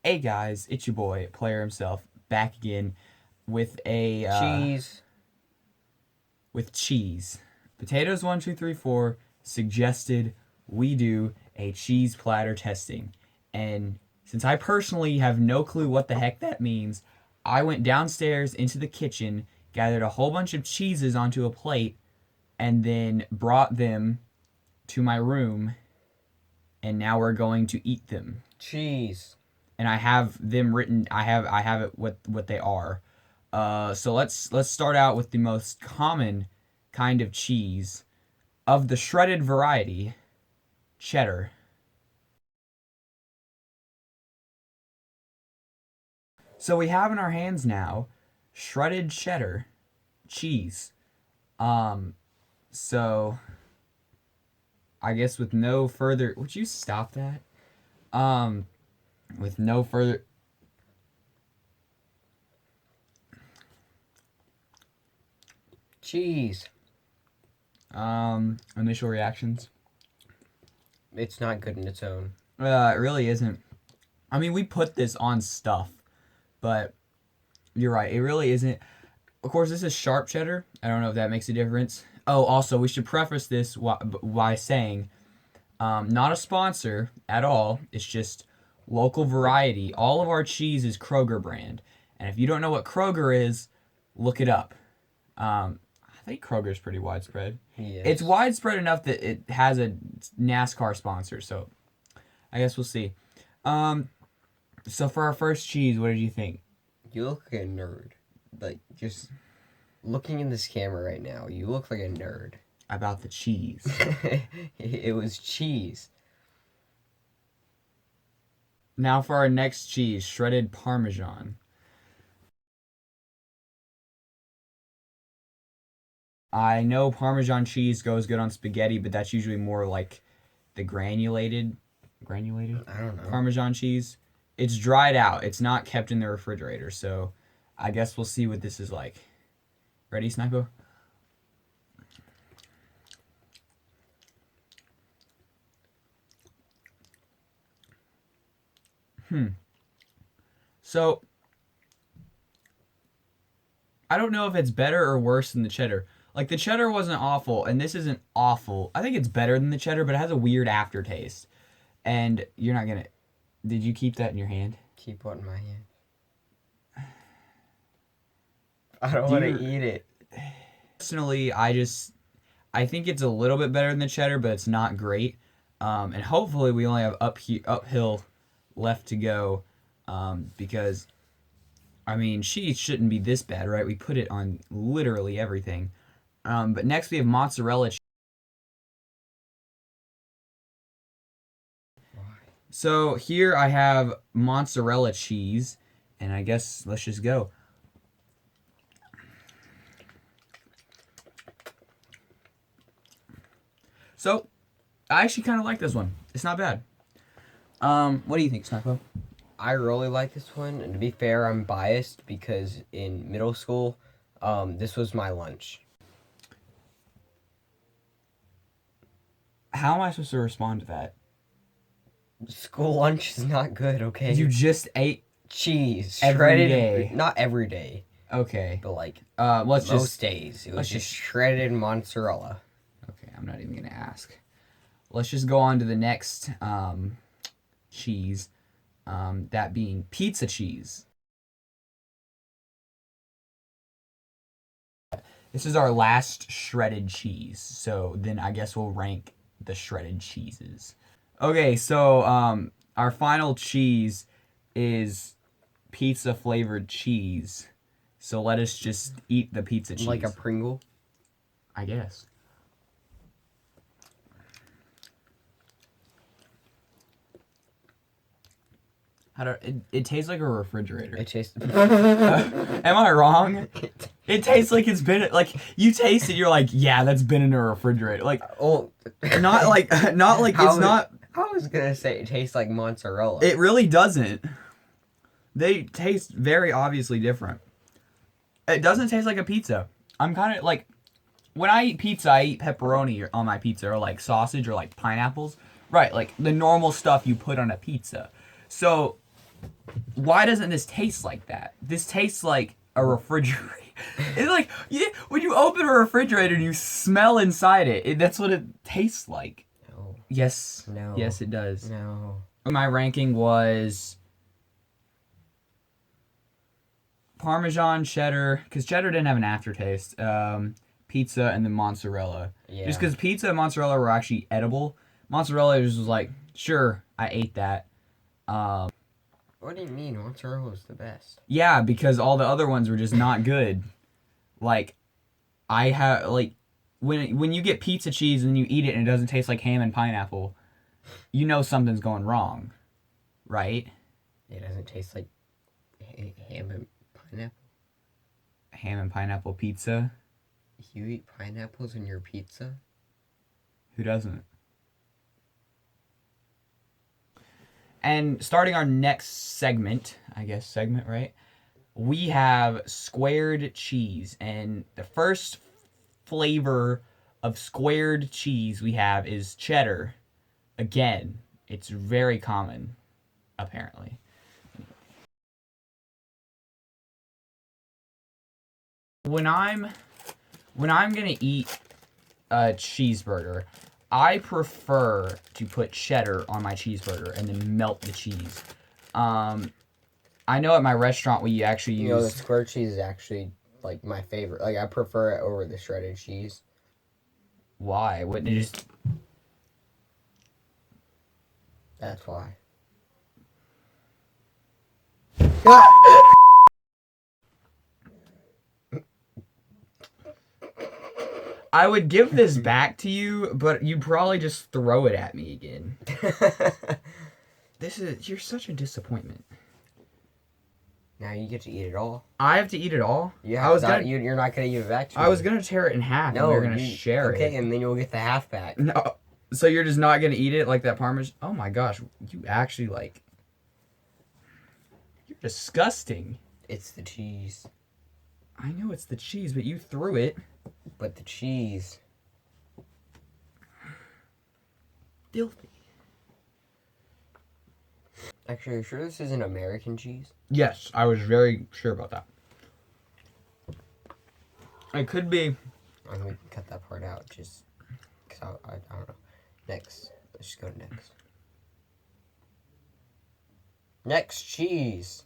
Hey guys, it's your boy, player himself, back again with a Cheese. with cheese. Potatoes 1, 2, 3, 4 suggested we do a cheese platter testing. And since I personally have no clue what the heck that means, I went downstairs into the kitchen, gathered a whole bunch of cheeses onto a plate, and then brought them to my room, and now we're going to eat them. Cheese. And I have them written. I have it what they are. So let's start out with the most common kind of cheese of the shredded variety, cheddar. So we have in our hands now shredded cheddar cheese. Um, so I guess with no further, would you stop that? Um, with no further, Cheese. initial reactions. It's not good in its own. It really isn't. I mean, we put this on stuff, but you're right. It really isn't. Of course, this is sharp cheddar. I don't know if that makes a difference. Oh, also, we should preface this by saying, not a sponsor at all. It's just local variety. All of our cheese is Kroger brand, and if you don't know what Kroger is, look it up. I think Kroger's pretty widespread. Yes. It's widespread enough that it has a NASCAR sponsor, so I guess we'll see. So for our first cheese, what did you think? You look like a nerd. Like, just looking in this camera right now, you look like a nerd. About the cheese. It was cheese. Now for our next cheese, shredded Parmesan. I know Parmesan cheese goes good on spaghetti, but that's usually more like the granulated I don't know. Parmesan cheese. It's dried out. It's not kept in the refrigerator, so I guess we'll see what this is like. Ready, Snipo? So I don't know if it's better or worse than the cheddar. Like the cheddar wasn't awful, and this isn't awful. I think it's better than the cheddar, but it has a weird aftertaste. And you're not gonna. Did you keep that in your hand? Keep what in my hand? I don't want to eat it. Personally, I think it's a little bit better than the cheddar, but it's not great. And hopefully we only have uphill left to go, because I mean cheese shouldn't be this bad, right? We put it on literally everything. But next we have mozzarella. So here I have mozzarella cheese, and I guess let's just go. So I actually kind of like this one. It's not bad. What do you think, Snipo? I really like this one, and to be fair, I'm biased because in middle school, this was my lunch. How am I supposed to respond to that? School lunch is not good, okay? You just ate cheese every shredded, day. not every day, Okay. but like Let's most just. days. It was let's just just- shredded mozzarella. Okay, I'm not even gonna ask. Let's just go on to the next cheese. That being pizza cheese. This is our last shredded cheese. So then I guess we'll rank the shredded cheeses. Okay, so our final cheese is pizza flavored cheese. So let us just eat the pizza cheese. Like a Pringle. I guess. It tastes like a refrigerator. It tastes. Am I wrong? It tastes like it's been like you taste it. You're like, yeah, that's been in a refrigerator. Like, Oh, not like it's not. I was gonna say it tastes like mozzarella. It really doesn't. They taste very obviously different. It doesn't taste like a pizza. I'm kind of like, when I eat pizza, I eat pepperoni on my pizza, or like sausage, or like pineapples. Right, like the normal stuff you put on a pizza. So why doesn't this taste like that? This tastes like a refrigerator. It's like, yeah, when you open a refrigerator and you smell inside that's what it tastes like. No. Yes. No. Yes, it does. No. My ranking was Parmesan, cheddar, because cheddar didn't have an aftertaste. Pizza, and then mozzarella. Yeah. Just because pizza and mozzarella were actually edible. Mozzarella just was like, sure, I ate that. What do you mean? Mozzarella was the best. Yeah, because all the other ones were just not good. Like, when you get pizza cheese and you eat it and it doesn't taste like ham and pineapple, you know something's going wrong, right? It doesn't taste like ham and pineapple. Ham and pineapple pizza? You eat pineapples in your pizza? Who doesn't? And starting our next segment, right? We have squared cheese. And the first flavor of squared cheese we have is cheddar. Again, it's very common, apparently. When I'm gonna eat a cheeseburger, I prefer to put cheddar on my cheeseburger and then melt the cheese. I know at my restaurant we actually use... You know, the square cheese is actually, like, my favorite. Like, I prefer it over the shredded cheese. Why? Wouldn't it just... That's why. I would give this back to you, but you'd probably just throw it at me again. You're such a disappointment. Now you get to eat it all. I have to eat it all? Yeah, you're not going to give it back to me. I was going to tear it in half and we were going to share it. Okay, and then you'll get the half back. No, so you're just not going to eat it like that Parmesan? Oh my gosh, you actually you're disgusting. It's the cheese. I know it's the cheese, but you threw it. But the cheese. Filthy. Actually, are you sure this isn't American cheese? Yes, I was very sure about that. It could be. I'm going to cut that part out just because I don't know. Next. Let's just go to next. Next cheese.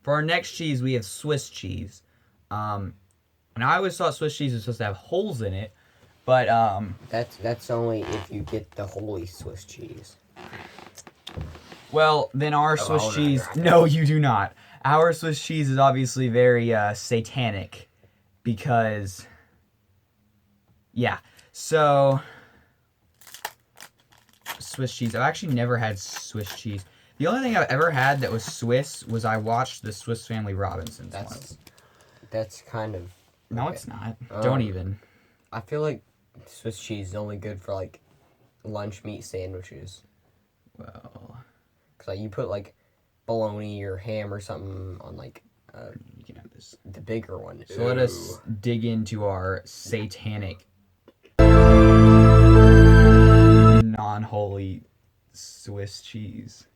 For our next cheese, we have Swiss cheese. And I always thought Swiss cheese was supposed to have holes in it, but That's only if you get the holy Swiss cheese. Well, then our Swiss cheese... No, you do not. Our Swiss cheese is obviously very satanic because... Yeah. So... Swiss cheese. I've actually never had Swiss cheese. The only thing I've ever had that was Swiss was I watched the Swiss Family Robinsons once. That's kind of... No, it's not. Don't even. I feel like Swiss cheese is only good for, like, lunch meat sandwiches. Well... Because, like, you put, like, bologna or ham or something on, like, you can have this. The bigger one. So let us dig into our satanic, non-holy Swiss cheese.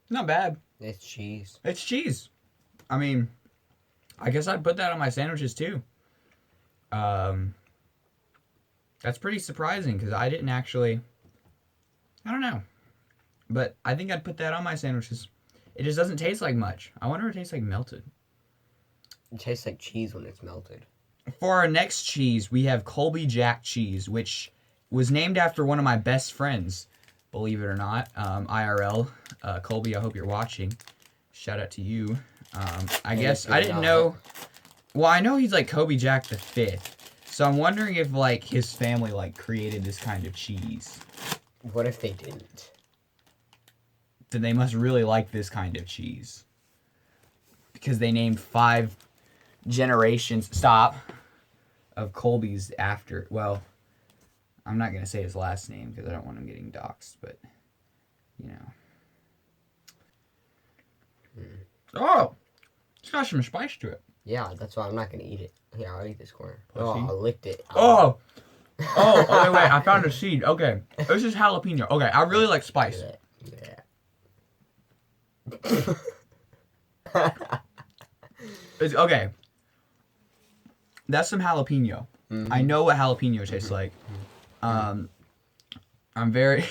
Not bad. It's cheese. It's cheese. I mean, I guess I'd put that on my sandwiches too. That's pretty surprising because I didn't actually... I don't know. But I think I'd put that on my sandwiches. It just doesn't taste like much. I wonder if it tastes like melted. It tastes like cheese when it's melted. For our next cheese, we have Colby Jack cheese, which was named after one of my best friends, believe it or not, IRL. Colby, I hope you're watching. Shout out to you. I guess I didn't know. Well, I know he's like Kobe Jack the 5th. So I'm wondering if like his family like created this kind of cheese. What if they didn't? Then they must really like this kind of cheese. Because they named 5 generations, of Colby's after, well, I'm not going to say his last name because I don't want him getting doxxed, but, you know. Oh, it's got some spice to it. Yeah, that's why I'm not gonna eat it. Here, I'll eat this corner. Pussy. Oh, I licked it. Oh, wait, I found a seed. Okay, this is jalapeno. Okay, I really like spice. Yeah. It's okay. That's some jalapeno. Mm-hmm. I know what jalapeno tastes like. I'm very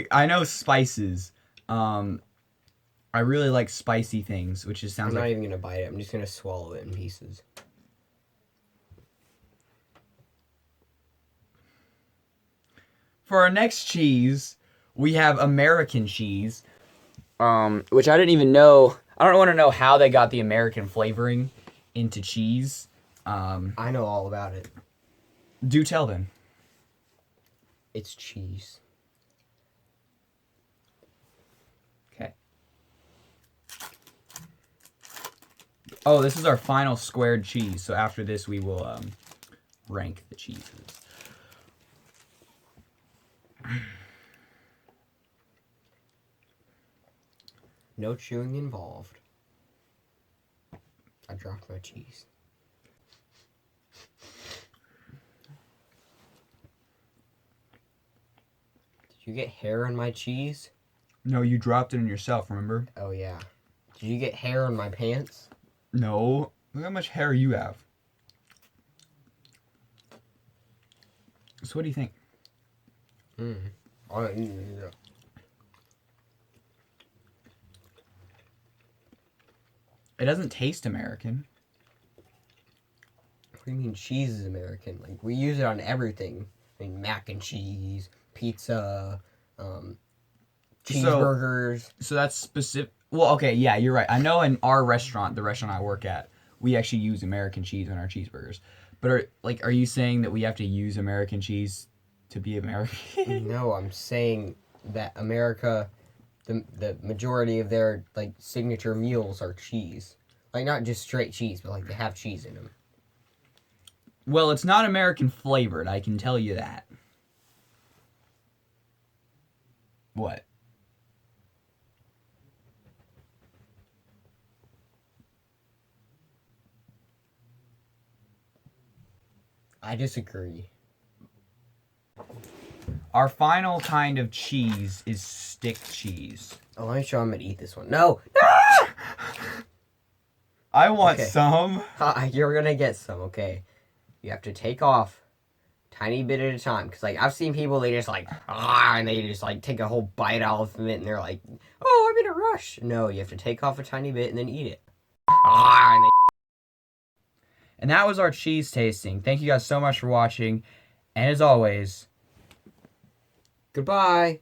I know spices. I really like spicy things, which just sounds I'm not like even gonna bite it. I'm just gonna swallow it in pieces. For our next cheese, we have American cheese. Which I didn't even know. I don't want to know how they got the American flavoring into cheese. I know all about it. Do tell then. It's cheese. Okay. Oh, this is our final squared cheese. So after this, we will rank the cheeses. No chewing involved. I dropped my cheese. Did you get hair on my cheese? No, you dropped it in yourself, remember? Oh, yeah. Did you get hair on my pants? No. Look how much hair you have. So what do you think? It doesn't taste American. What do you mean cheese is American? Like, we use it on everything. I mean, mac and cheese, pizza, cheeseburgers. So that's specific. Well, okay, yeah, you're right. I know in our restaurant, the restaurant I work at, we actually use American cheese on our cheeseburgers. But are you saying that we have to use American cheese to be American? No, I'm saying that America, the majority of their like signature meals are cheese. Like not just straight cheese, but like they have cheese in them. Well, it's not American flavored, I can tell you that. What? I disagree. Our final kind of cheese is stick cheese. Oh, let me show I'm gonna eat this one. No! I want Okay. some. You're gonna get some, okay? You have to take off tiny bit at a time. Because, like, I've seen people, they just, like, and they just, like, take a whole bite out of it, and they're like, oh, I'm in a rush. No, you have to take off a tiny bit and then eat it. And that was our cheese tasting. Thank you guys so much for watching. And as always, Goodbye.